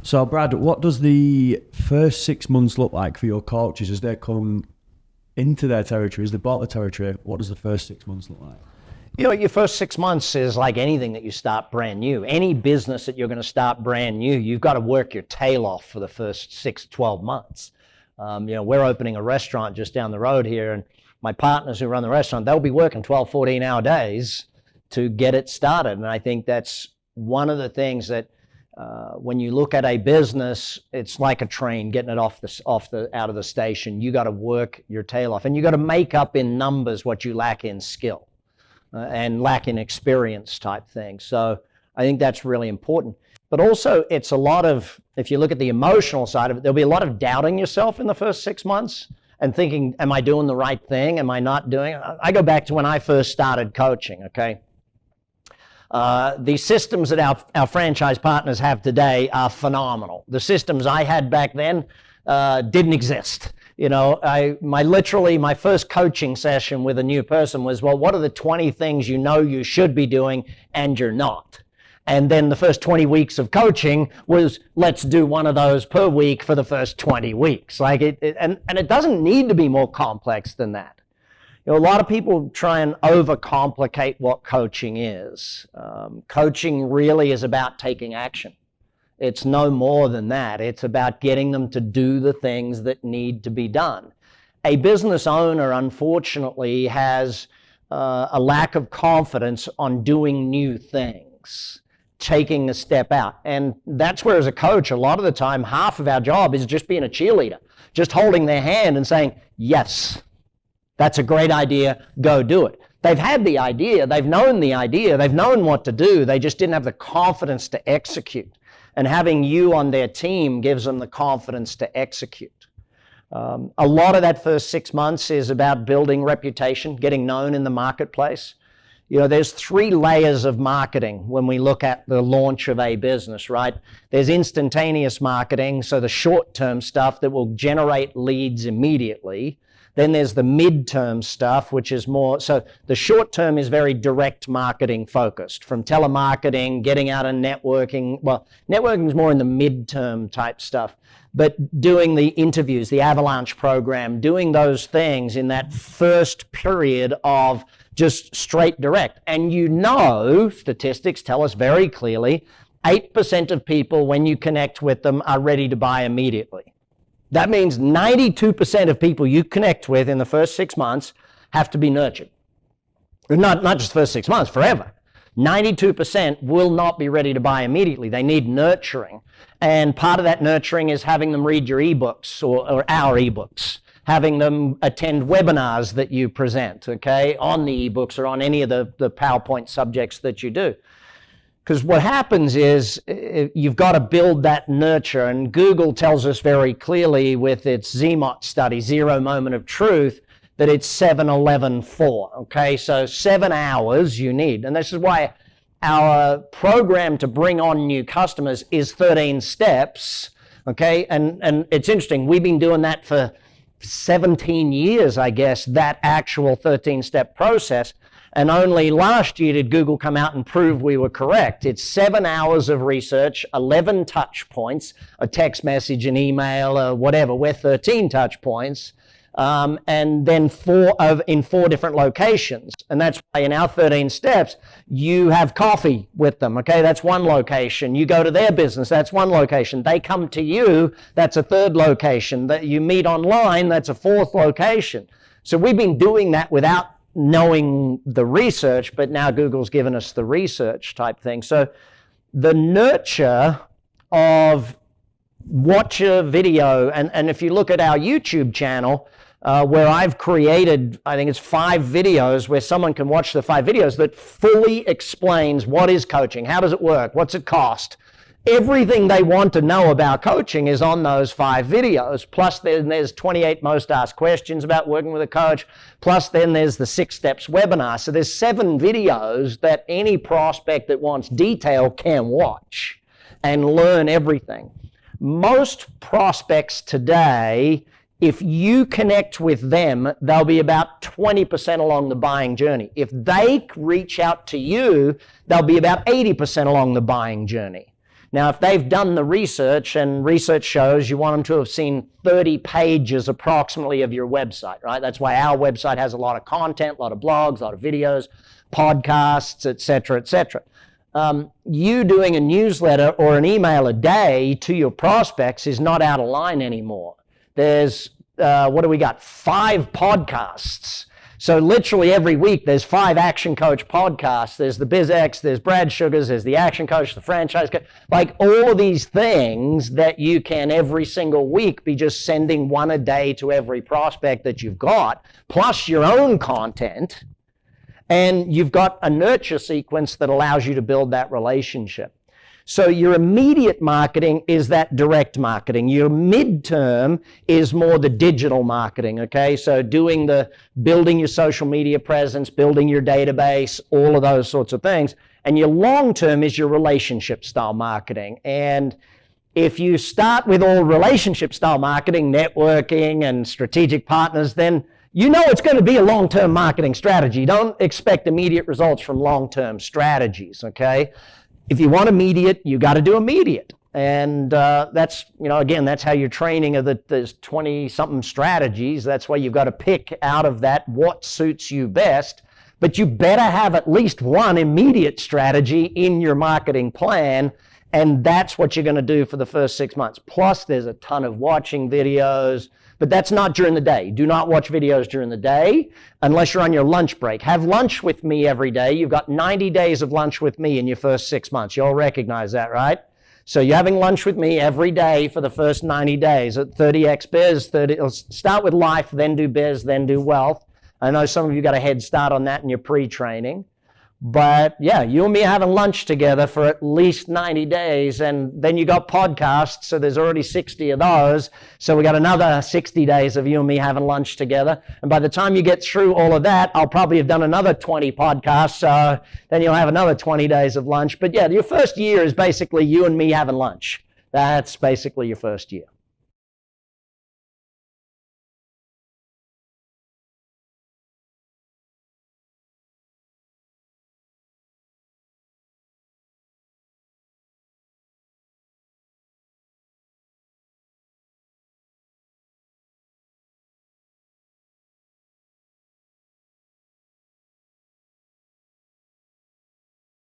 So, Brad, what does the first 6 months look like for your coaches as they come into their territory, as they bought the territory? What does the first 6 months look like? You know, your first 6 months is like anything that you start brand new. Any business that you're going to start brand new, you've got to work your tail off for the first 6-12 months. We're opening a restaurant just down the road here, and my partners who run the restaurant, they'll be working 12, 14-hour days to get it started. And I think that's one of the things that when you look at a business, it's like a train getting it out of the station. You got to work your tail off, and you got to make up in numbers what you lack in skill and lack in experience type thing. So I think that's really important. But also, it's a lot of, if you look at the emotional side of it, there'll be a lot of doubting yourself in the first 6 months and thinking, am I doing the right thing? Am I not doing it? I go back to when I first started coaching, okay? The systems that our franchise partners have today are phenomenal. The systems I had back then didn't exist. You know, my first coaching session with a new person was, well, what are the 20 things you know you should be doing and you're not? And then the first 20 weeks of coaching was, let's do one of those per week for the first 20 weeks. And it doesn't need to be more complex than that. You know, a lot of people try and overcomplicate what coaching is. Coaching really is about taking action. It's no more than that. It's about getting them to do the things that need to be done. A business owner, unfortunately, has a lack of confidence on doing new things, taking a step out. And that's where, as a coach, a lot of the time, half of our job is just being a cheerleader, just holding their hand and saying, yes, that's a great idea, go do it. They've had the idea, they've known what to do, they just didn't have the confidence to execute. And having you on their team gives them the confidence to execute. A lot of that first 6 months is about building reputation, getting known in the marketplace. You know, there's 3 layers of marketing when we look at the launch of a business, right? There's instantaneous marketing, so the short-term stuff that will generate leads immediately. Then there's the mid-term stuff, which is more, so the short term is very direct marketing focused, from telemarketing, getting out and networking. Well, networking is more in the mid-term type stuff, but doing the interviews, the avalanche program, doing those things in that first period of just straight direct. And you know, statistics tell us very clearly, 8% of people, when you connect with them, are ready to buy immediately. That means 92% of people you connect with in the first 6 months have to be nurtured. Not just the first 6 months, forever. 92% will not be ready to buy immediately. They need nurturing. And part of that nurturing is having them read your ebooks or our ebooks, having them attend webinars that you present, okay, on the ebooks or on any of the PowerPoint subjects that you do. Because what happens is you've got to build that nurture, and Google tells us very clearly with its ZMOT study, Zero Moment of Truth, that it's 7-11-4, okay? So 7 hours you need, and this is why our program to bring on new customers is 13 steps, okay? And it's interesting, we've been doing that for 17 years, I guess, that actual 13-step process. And only last year did Google come out and prove we were correct. It's 7 hours of research, 11 touch points, a text message, an email, or whatever. We're 13 touch points, and then 4 in 4 different locations. And that's why in our 13 steps, you have coffee with them, okay? That's one location. You go to their business, that's one location. They come to you, that's a 3rd location. That you meet online, that's a 4th location. So we've been doing that without knowing the research, but now Google's given us the research type thing. So the nurture of watch a video, and if you look at our YouTube channel, where I've created, I think it's 5 videos where someone can watch the 5 videos that fully explains what is coaching, how does it work, what's it cost. Everything they want to know about coaching is on those 5 videos. Plus then there's 28 most asked questions about working with a coach. Plus then there's the 6 steps webinar. So there's 7 videos that any prospect that wants detail can watch and learn everything. Most prospects today, if you connect with them, they'll be about 20% along the buying journey. If they reach out to you, they'll be about 80% along the buying journey. Now, if they've done the research, and research shows you want them to have seen 30 pages approximately of your website, right? That's why our website has a lot of content, a lot of blogs, a lot of videos, podcasts, et cetera, et cetera. You doing a newsletter or an email a day to your prospects is not out of line anymore. There's, what do we got? 5 podcasts. So literally every week there's 5 Action Coach podcasts. There's the BizX, there's Brad Sugar's, there's the Action Coach, the Franchise Coach. Like all of these things that you can every single week be just sending one a day to every prospect that you've got, plus your own content. And you've got a nurture sequence that allows you to build that relationship. So your immediate marketing is that direct marketing. Your midterm is more the digital marketing, okay? So building your social media presence, building your database, all of those sorts of things. And your long term is your relationship style marketing. And if you start with all relationship style marketing, networking and strategic partners, then you know it's going to be a long-term marketing strategy. Don't expect immediate results from long-term strategies, okay? If you want immediate, you got to do immediate. And that's, again, that's how you're training there's 20-something strategies. That's why you've got to pick out of that what suits you best. But you better have at least one immediate strategy in your marketing plan. And that's what you're going to do for the first 6 months. Plus, there's a ton of watching videos. But that's not during the day. Do not watch videos during the day unless you're on your lunch break. Have lunch with me every day. You've got 90 days of lunch with me in your first 6 months. You all recognize that, right? So you're having lunch with me every day for the first 90 days at 30x Biz. Let's start with life, then do biz, then do wealth. I know some of you got a head start on that in your pre-training. But yeah, you and me are having lunch together for at least 90 days, and then you got podcasts, so there's already 60 of those. So we got another 60 days of you and me having lunch together. And by the time you get through all of that, I'll probably have done another 20 podcasts, so then you'll have another 20 days of lunch. But yeah, your first year is basically you and me having lunch. That's basically your first year.